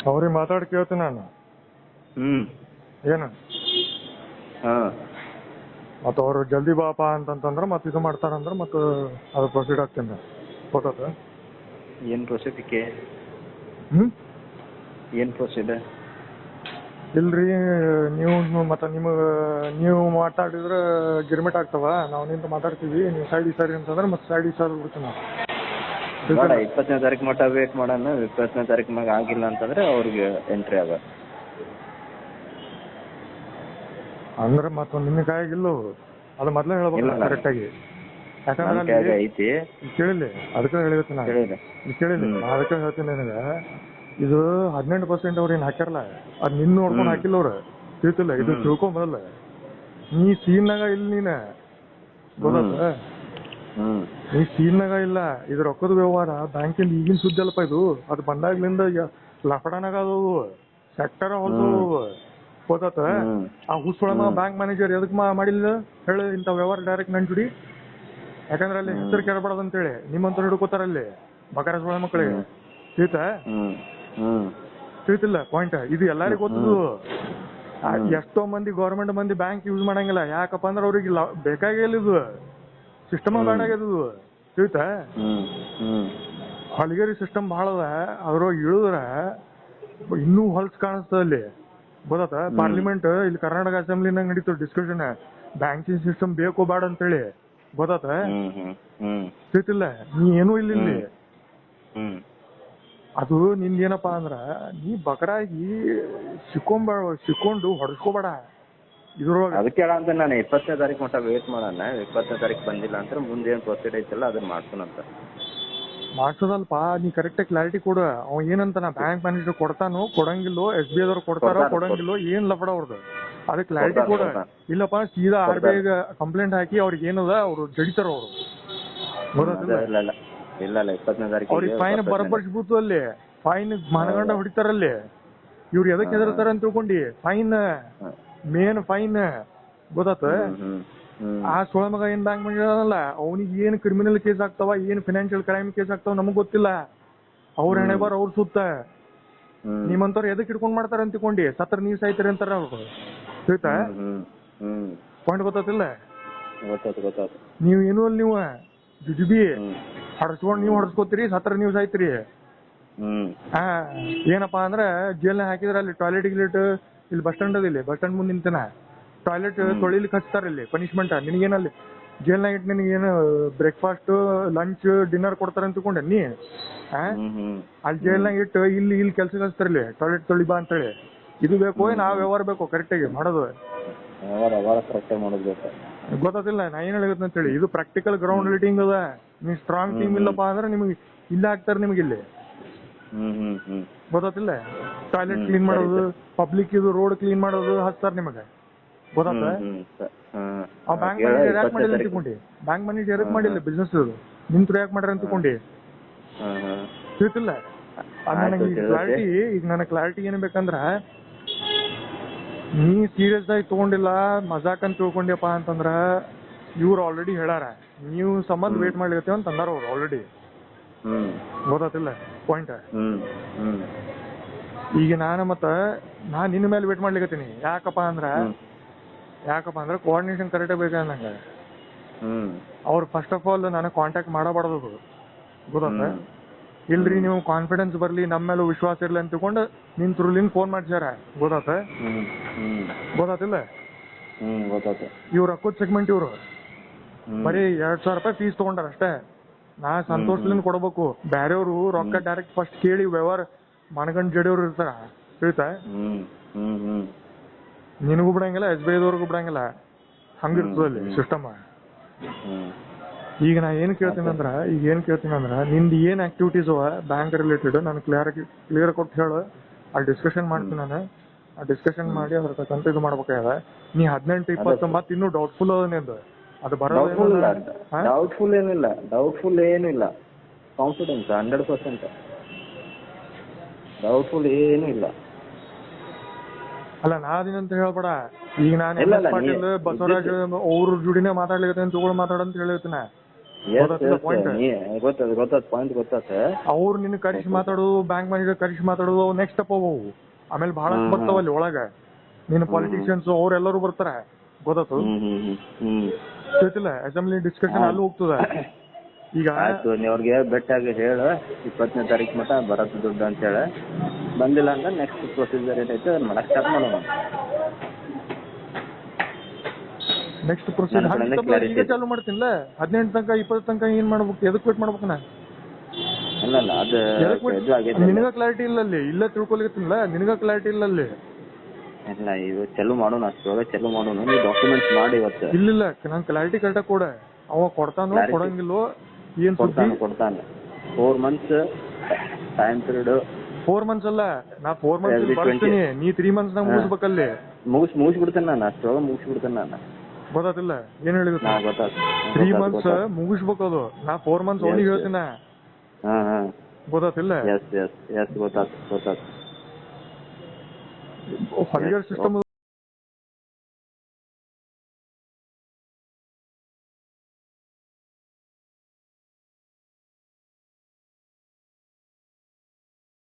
ಅವ್ರಿಗೆ ಮಾತಾಡಿ ಕೇಳ್ತೀನಿ ನಾನು. ಏನು ಮತ್ತು ಅವ್ರು ಜಲ್ದಿ ಬಾಪ ಅಂತಂತಂದ್ರೆ ಮತ್ತೆ ಇದು ಮಾಡ್ತಾರಂದ್ರೆ ಮತ್ತೆ ಅದು ಪ್ರೊಸೀಡ್ ಆಗ್ತೀನಿ ಗೊತ್ತಾತ. ಏನು ಪ್ರೊಸೀಡಕ್ಕೆ? ಏನು ಪ್ರೊಸೀಡ್? ಇಲ್ರಿ ನೀವು ಮತ್ತೆ ನಿಮಗೆ ನೀವು ಮಾತಾಡಿದ್ರೆ ಗಿರ್ಮಿಟ್ ಆಗ್ತಾವ. ನಾವು ನಿಂತು ಮಾತಾಡ್ತೀವಿ, ನೀವು ಸೈಡ್ ಈ ಸರಿ ಅಂತಂದ್ರೆ ಮತ್ತೆ ಸೈಡ್ ಈ ಸರಿ ಬಿಡ್ತೀವಿ ನಾವು. 20ನೇ ತಾರೀಕು ಮಟ್ಟ ವೇಟ್ ಮಾಡೋಣ. 20ನೇ ತಾರೀಕು ಮ್ಯಾಗ ಆಗಿಲ್ಲ ಅಂತಂದ್ರೆ ಅವ್ರಿಗೆ ಎಂಟ್ರಿ ಆಗ ಅಂದ್ರೆ ಮತ್ತೊಂದು ನಿನ್ನ ಕಾಯಾಗಿಲ್ಲ ಅದು ಮೊದಲೇ ಹೇಳ್ಬೇಕು ಕರೆಕ್ಟಾಗಿ. ಯಾಕಂದ್ರೆ ಐತಿ ಕೇಳಿಲ್ಲ, ಅದಕ್ಕೆ ಹೇಳಿರ್ತೀನಿ ನಾನು. ಕೇಳಿಲ್ಲ, ಅದಕ್ಕೆ ಹೇಳ್ತೀನಿ ನನಗೆ. ಇದು 18% ಅವ್ರು ಏನು ಹಾಕ್ಯಾರಲ್ಲ, ಅದು ನಿನ್ನ ನೋಡ್ಕೊಂಡು ಹಾಕಿಲ್ಲ ಅವ್ರು. ತಿಳ್ತಿಲ್ಲ, ಇದು ತಿಳ್ಕೊಂಬಲ್ಲ. ನೀ ಸೀನ್ನಾಗ ಇಲ್ಲ, ನೀನು ಗೊತ್ತ, ನೀ ಸೀನ್ನಾಗ ಇಲ್ಲ. ಇದು ರೊಕ್ಕದ ವ್ಯವಹಾರ ಬ್ಯಾಂಕಿಂದ ಈಗಿನ ಸುದ್ದಿ ಅಲ್ಲಪ್ಪ ಇದು. ಅದು ಬಂದಾಗ್ಲಿಂದ ಲಫಡನಾಗ ಅದವು ಸೆಕ್ಟರ್ ಹೊಲ್ದು ಗೊತ್ತಾತ. ಆ ಹುಸ್ಸೊಳಮ ಬ್ಯಾಂಕ್ ಮ್ಯಾನೇಜರ್ ಎದಕ್ ಮಾಡಿಲ್ಲ ಹೇಳಿ ಇಂಥ ವ್ಯವಹಾರ ಡೈರೆಕ್ಟ್ ನನ್ ಜುಡಿ. ಯಾಕಂದ್ರೆ ಅಲ್ಲಿ ಹೆಸರು ಕೇಳಬಾರ್ದು ಅಂತೇಳಿ ನಿಮ್ಮಂತ ಹಿಡ್ಕೋತಾರ ಅಲ್ಲಿ ಬಕಾರ ಸೊಳ ಮಕ್ಕಳಿಗೆ. ತಿಳಿತಾ? ತಿಳಿತಿಲ್ಲ ಪಾಯಿಂಟ್. ಇದು ಎಲ್ಲರಿಗೂ ಗೊತ್ತದು. ಎಷ್ಟೋ ಮಂದಿ ಗೌರ್ಮೆಂಟ್ ಮಂದಿ ಬ್ಯಾಂಕ್ ಯೂಸ್ ಮಾಡಂಗಿಲ್ಲ. ಯಾಕಪ್ಪ ಅಂದ್ರೆ ಅವ್ರಿಗೆ ಬೇಕಾಗಿಲ್ಲ, ಇದು ಸಿಸ್ಟಮ್ ಬೇಡಾಗ್ಯದ. ತಿಳಿತಾ? ಹಲಗೇರಿ ಸಿಸ್ಟಮ್ ಭಾಳ ಅದ. ಅದ್ರೊಳಗೆ ಇಳಿದ್ರೆ ಇನ್ನೂ ಹೊಲ್ಸ್ ಕಾಣಿಸ್ತದ ಅಲ್ಲಿ ಗೊತ್ತಾತ. ಪಾರ್ಲಿಮೆಂಟ್ ಇಲ್ಲಿ ಕರ್ನಾಟಕ ಅಸೆಂಬ್ಲಿನಾಗ ನಡೀತು ಡಿಸ್ಕಷನ್, ಬ್ಯಾಂಕಿಂಗ್ ಸಿಸ್ಟಮ್ ಬೇಕು ಬೇಡ ಅಂತೇಳಿ ಗೊತ್ತಾತ. ತಿಳಿತಿಲ್ಲ? ನೀ ಏನೂ ಇಲ್ಲ ಇಲ್ಲಿ. ಅದು ನಿಂದೇನಪ್ಪಾ ಅಂದ್ರ ನೀ ಬಕರಾಗಿ ಸಿಕ್ಕೊಂಡು ಹೊಡೆಸ್ಕೋಬೇಡ ಇದ್ರೊಳಗೆ. ಅದಕ್ಕೆ ಹೇಳ ಅಂತ ನಾನು 20ನೇ ತಾರೀಕು ಮಟ್ಟ ವೇಟ್ ಮಾಡೋಣ. 20ನೇ ತಾರೀಕು ಬಂದಿಲ್ಲ ಅಂದ್ರೆ ಮುಂದೆ ಏನು ಪ್ರೊಸೀಡ್ ಐತಲ್ಲ ಅದನ್ನ ಮಾಡ್ಸೋಣಂತ. ಮಾಡ್ಸೋದಲ್ಪ, ನೀ ಕರೆಕ್ಟಾಗಿ ಕ್ಲಾರಿಟಿ ಕೊಡು. ಅವ ಏನಂತ ನಾ ಬ್ಯಾಂಕ್ ಮ್ಯಾನೇಜರ್ ಕೊಡ್ತಾನೋ ಕೊಡಂಗಿಲ್ಲೋ, SBI ದವ್ರು ಕೊಡ್ತಾರೋ ಕೊಡಂಗಿಲ್ಲೋ, ಏನ್ ಲಫಡ ಅವ್ರದ್ದು ಅದಕ್ಕೆ ಕ್ಲಾರಿಟಿ ಕೊಡು. ಇಲ್ಲಪ್ಪ ಸೀದಾ RBI ಕಂಪ್ಲೇಂಟ್ ಹಾಕಿ ಅವ್ರಿಗೆ ಏನದ ಅವ್ರು ಜಡಿತಾರ ಅವರು. ಇಲ್ಲ 20ನೇ ತಾರೀಕು ಅವ್ರಿಗೆ ಫೈನ್ ಬರಬರ್ಸ್ಬಿಟ್ಟು ಅಲ್ಲಿ ಫೈನ್ ಮನಗಂಡ ಹೊಡಿತಾರಲ್ಲಿ. ಇವ್ರು ಎದಕ್ಕೆ ಹೆದರ್ತಾರ ಅಂತ ತಿಳ್ಕೊಂಡಿ. ಫೈನ್ ಮೇನ್ ಫೈನ್ ಗೊತ್ತಾತ. ಆ ಸೋಳ ಮಗ ಏನ್ ಬ್ಯಾಂಕ್ ಮ್ಯಾನೇಜರ್ ಅವನಿಗೆ ಏನ್ ಕ್ರಿಮಿನಲ್ ಕೇಸ್ ಆಗ್ತಾವ, ಏನ್ ಫಿನಾನ್ಷಿಯಲ್ ಕ್ರೈಮ್ ಕೇಸ್ ಆಗ್ತಾವ ನಮಗ್ ಗೊತ್ತಿಲ್ಲ. ಅವ್ರ ಹಣೆ ಬಾರ ಅವ್ರ ಸುತ್ತ. ನಿಮ್ಮಂತವ್ರು ಎದಕ್ ಹಿಡ್ಕೊಂಡ್ ಮಾಡ್ತಾರ ಅಂತ ತಿಳ್ಕೊಂಡಿ. ಸತ್ರ ನೀವ್ ಸಾಯ್ತೀರಿ ಅಂತಾರ ಅವ್ರು. ತಿಳಿತಾ? ಪಾಯಿಂಟ್ ಗೊತ್ತಾತಿಲ್ಲ? ನೀವ್ ಏನು ಅಲ್ಲಿ ನೀವು ಜುಜುಬಿ ಹೊಡ್ಸ್ಕೊಂಡ್ ನೀವ್ ಹೊಡ್ಸ್ಕೋತೀರಿ, ಸತ್ರ ನೀವ್ ಸಾಯ್ತೀರಿ. ಏನಪ್ಪಾ ಅಂದ್ರೆ ಜೇಲ್ನ ಹಾಕಿದ್ರ ಅಲ್ಲಿ ಟಾಯ್ಲೆಟ್ ಗಿಲೆಟ್ ಇಲ್ಲಿ ಬಸ್ ಸ್ಟ್ಯಾಂಡ್ ಅದಿಲ್ಲಿ, ಬಸ್ ಸ್ಟ್ಯಾಂಡ್ ಮುಂದೆ ನಿಂತನ ಟಾಯ್ಲೆಟ್ ತೊಳಿಲಿಕ್ಕೆ ಹಚ್ತಾರ ಇಲ್ಲಿ ಪನಿಷ್ಮೆಂಟ್. ನಿನಗೇನಲ್ಲಿ ಜೇಲ್ನಾಗ ಇಟ್ಟು ನಿನಗೇನು ಬ್ರೇಕ್ಫಾಸ್ಟ್ ಲಂಚ್ ಡಿನ್ನರ್ ಕೊಡ್ತಾರ ಅಂತ ತಿಳ್ಕೊಂಡೆ ನೀ. ಅಲ್ಲಿ ಜೇಲ್ನಾಗ ಇಟ್ಟು ಇಲ್ಲಿ ಕೆಲ್ಸಕ್ಕೆ ಹಚ್ತಾರ ಇಲ್ಲಿ ಟಾಯ್ಲೆಟ್ ತೊಳಿಬಾ ಅಂತೇಳಿ. ಇದು ಬೇಕು ನಾವ್ ವ್ಯವಹಾರ ಬೇಕು ಕರೆಕ್ಟಾಗಿ ಮಾಡೋದು. ಗೊತ್ತಾತಿಲ್ಲ ನಾ ಏನ್ ಹೇಳಿಗುತ್ತೆ ಅಂತೇಳಿ. ಇದು ಪ್ರಾಕ್ಟಿಕಲ್ ಗ್ರೌಂಡ್ ರಿಲೇಟಿಂಗ್ ಅದ. ನೀವ್ ಸ್ಟ್ರಾಂಗ್ ಟೀಮ್ ಇಲ್ಲಪ್ಪಾ ಅಂದ್ರೆ ನಿಮಗೆ ಇಲ್ಲ ಹಾಕ್ತಾರ ನಿಮಗೆ ಇಲ್ಲಿ. ಗೊತ್ತಾತಿಲ್ಲ? ಟಾಯ್ಲೆಟ್ ಕ್ಲೀನ್ ಮಾಡೋದು, ಪಬ್ಲಿಕ್ ಇದು ರೋಡ್ ಕ್ಲೀನ್ ಮಾಡೋದು ಹಚ್ತಾರ ನಿಮಗೆ. ಗೊತ್ತಾತ? ಆ ಬ್ಯಾಂಕ್ ಮ್ಯಾನೇಜರ್ ಯಾಕೆ ಮಾಡಿಲ್ಲ ಅಂತ ತಿಳ್ಕೊಂಡಿ. ಬ್ಯಾಂಕ್ ಮ್ಯಾನೇಜರ್ ಯಾಕೆ ಮಾಡಿಲ್ಲ ಬಿಸ್ನೆಸ್ ನಿಂತ್ರು ಯಾಕೆ ಮಾಡ್ಯಾರ ಅಂತ ತಿಳ್ಕೊಂಡಿ. ತಿಳಿತಿಲ್ಲ? ನನಗೆ ಈಗ ಕ್ಲಾರಿಟಿ, ಈಗ ನನ್ನ ಕ್ಲಾರಿಟಿ ಏನ್ ಬೇಕಂದ್ರ ನೀ ಸೀರಿಯಸ್ ಆಗಿ ತಗೊಂಡಿಲ್ಲ ಮಜಾಕ್ ಅಂತ ತಿಳ್ಕೊಂಡಿಯಪ್ಪ ಅಂತಂದ್ರ ಇವ್ರು ಆಲ್ರೆಡಿ ಹೇಳಾರ ನೀವು ಸಂಬಂಧ ವೇಟ್ ಮಾಡ್ಲಿಕತ್ತೇವ ಅಂತ ಅಂದಾರ ಅವ್ರು ಆಲ್ರೆಡಿ. ಗೊತ್ತಾತಿಲ್ಲ ಪಾಯಿಂಟ್? ಈಗ ನಾ ನಿನ್ನ ಮೇಲೆ ವೇಟ್ ಮಾಡ್ಲಿಕತ್ತೀನಿ. ಯಾಕಪ್ಪ ಅಂದ್ರೆ ಕೋಆರ್ಡಿನೇಷನ್ ಕರೆಕ್ಟ್ ಬೇಕಾ ನಂಗೆ. ಅವ್ರು ಫಸ್ಟ್ ಆಫ್ ಆಲ್ ನನಗೆ ಕಾಂಟ್ಯಾಕ್ಟ್ ಮಾಡಬಾರ್ದು ಗೊತ್ತಾತ. ಇಲ್ರಿ ನೀವು ಕಾನ್ಫಿಡೆನ್ಸ್ ಬರ್ಲಿ ನಮ್ಮ ಮೇಲೆ ವಿಶ್ವಾಸ ಇರ್ಲಿ ಅಂತ ತಿಳ್ಕೊಂಡು ನಿನ್ ಥ್ರೂಲಿಂದ ಫೋನ್ ಮಾಡ್ಸ್ಯಾರ. ಗೊತ್ತಾತ? ಗೊತ್ತಾತಿಲ್ಲ? ಇವ್ರ ಅಕ್ಕೂತ್ ಸೆಗ್ಮೆಂಟ್ ಇವ್ರು ಬರೀ 2,000 ರೂಪಾಯಿ ಫೀಸ್ ತಗೊಂಡಾರ ಅಷ್ಟೇ. ನಾ ಸಂತೋಷದಿಂದ ಕೊಡ್ಬೇಕು. ಬ್ಯಾರೆಯವರು ರೊಕ್ಕ ಡೈರೆಕ್ಟ್ ಫಸ್ಟ್ ಕೇಳಿ ವ್ಯವಹಾರ ಮನಗಂಡ್ ಜಡಿಯವ್ರು ಇರ್ತಾರ. ತಿಳಿತಾ? ನಿನಗೂ ಬಿಡಂಗಿಲ್ಲ, SBI ದವ್ರಿಗೂ ಬಿಡಂಗಿಲ್ಲ. ಹಂಗಿರ್ತದಲ್ಲಿ ಸಿಸ್ಟಮ್. ಈಗ ನಾ ಏನ್ ಕೇಳ್ತೀನಿ ಅಂದ್ರ ನಿಂದು ಏನ್ ಆಕ್ಟಿವಿಟೀಸ್ ಅವ ಬ್ಯಾಂಕ್ ರಿಲೇಟೆಡ್ ನಾನು ಕ್ಲಿಯರ್ ಕೊಟ್ಟು ಹೇಳು. ಅಲ್ಲಿ ಡಿಸ್ಕಷನ್ ಮಾಡ್ತೀನಿ ನಾನು. ಆ ಡಿಸ್ಕಷನ್ ಮಾಡಿ ಅದ್ರ ತಕ್ಕಂತ ಇದು ಮಾಡ್ಬೇಕಾಗ್ಯದ. ನೀ 18-20 ಮತ್ತೆ ಇನ್ನೂ ಡೌಟ್ಫುಲ್ ಅದ ನಿಂದು. ಅದು ಡೌಟ್ಫುಲ್ ಏನಿಲ್ಲ. ಕಾನ್ಫಿಡೆನ್ಸ್ 100%. ಡೌಟ್ಫುಲ್ ಏನೂ ಇಲ್ಲ. ಅಲ್ಲ ನಾ ಅದಿನಂತ ಹೇಳ್ಬೇಡ. ಈಗ ನಾನು MS ಪಾಟೀಲ್ ಬಸವರಾಜ್ ಅವ್ರ ಜೋಡಿನೇ ಮಾತಾಡ್ಲಿಕತ್ತೇನೆ, ತಗೊಳ್ ಮಾತಾಡಂತ ಹೇಳಿರ್ತೀನಿ. ಪಾಯಿಂಟ್ ಗೊತ್ತಾತ್ ಪಾಯಿಂಟ್ ಗೊತ್ತಾತ. ಅವ್ರು ನಿನ್ನ ಕರೆಸಿ ಮಾತಾಡೋದು, ಬ್ಯಾಂಕ್ ಮ್ಯಾನೇಜರ್ ಕರೆಸಿ ಮಾತಾಡೋದು, ನೆಕ್ಸ್ಟ್ ಸ್ಟೆಪ್ ಅವು. ಆಮೇಲೆ ಬಹಳಷ್ಟು ಬರ್ತಾವಲ್ಲಿ ಒಳಗ. ನಿನ್ನ ಪಾಲಿಟಿಷಿಯನ್ಸ್ ಅವ್ರೆಲ್ಲರೂ ಬರ್ತಾರ, ಗೊತ್ತಾತು. ಗೊತ್ತಿಲ್ಲ, ಅಸೆಂಬ್ಲಿ ಡಿಸ್ಕಷನ್ ಅಲ್ಲಿ ಹೋಗ್ತದ. ಈಗ ಅವ್ರಿಗೆ ಬೆಟ್ಟಾಗಿ ಹೇಳ 20ನೇ ತಾರೀಕು ಮಟ್ಟ ಬರತ್ತೆ ದುಡ್ಡು ಅಂತ ಹೇಳ. ಬಂದಿಲ್ಲ ಅಂದ್ರೆ ನೆಕ್ಸ್ಟ್ ಪ್ರೊಸೀಜರ್ ಏನೈತೆ ಅದನ್ನ ಮಾಡಕ್ ಸ್ಟಾರ್ಟ್ ಮಾಡೋಣ. ನೆಕ್ಸ್ಟ್ ಪ್ರೊಸೀಜರ್ ಈಗ ಚಾಲು ಮಾಡ್ತೀನಿಲ್ಲ. 18 ತನಕ 20 ತನಕ ಏನ್ ಮಾಡ್ಬೇಕು, ಎದಕ್ ವೇಟ್ ಮಾಡ್ಬೇಕು ನಾ? ಅಲ್ಲ ಅದು ನಿನಗ ಕ್ಲಾರಿಟಿ ಇಲ್ಲ ಅಲ್ಲಿ, ಇಲ್ಲ ತಿಳ್ಕೊಲಿಕತ್ತಿಲ್ಲ, ನಿನಗ ಕ್ಲಾರಿಟಿ ಇಲ್ಲ ಅಲ್ಲಿ. ಇಲ್ಲ ಇದು ಚಾಲು ಮಾಡೋಣ, ಅಷ್ಟೊಳಗೆ ಚಾಲು ಮಾಡೋಣ. ನೀವು ಡಾಕ್ಯುಮೆಂಟ್ಸ್ ಮಾಡಿ ಇವತ್ತು. ಇಲ್ಲ ನಂಗೆ ಕ್ಲಾರಿಟಿ ಕರೆಕ್ಟಾಗಿ ಕೊಡ. ಅವ ಕೊಡ್ತಾನೋ ಕೊಡಂಗಿಲ್ಲೋ ಏನ್ ಕೊಡ್ತಾನೆ. 4 months ಟೈಮ್ ಪೀರಿಯಡ್. 4 months ಅಲ್ಲ, ನಾ 4 months ಬರ್ತೀನಿ, ನೀ 3 months ನಾಗ ಮುಗಿಸ್ಬೇಕಲ್ಲಿ. ಮುಗಿಸ್ಬಿಡ್ತೇನೆ ನಾನು, ಅಷ್ಟೊಳಗೆ ಮುಗಿಸ್ಬಿಡ್ತೇನೆ ನಾನು. ಗೊತ್ತಾತಿಲ್ಲ ಏನ್ ಹೇಳಿದ್ರು? 3 months ಮುಗಿಸ್ಬೇಕು ಅದು. ನಾ 4 months ಅವನಿಗೆ ಹೇಳ್ತೀನ. ಗೊತ್ತಾತಿಲ್ಲ? ಗೊತ್ತಾತ್ ಹಲಿಯರ್ ಸಿಸ್ಟಮ್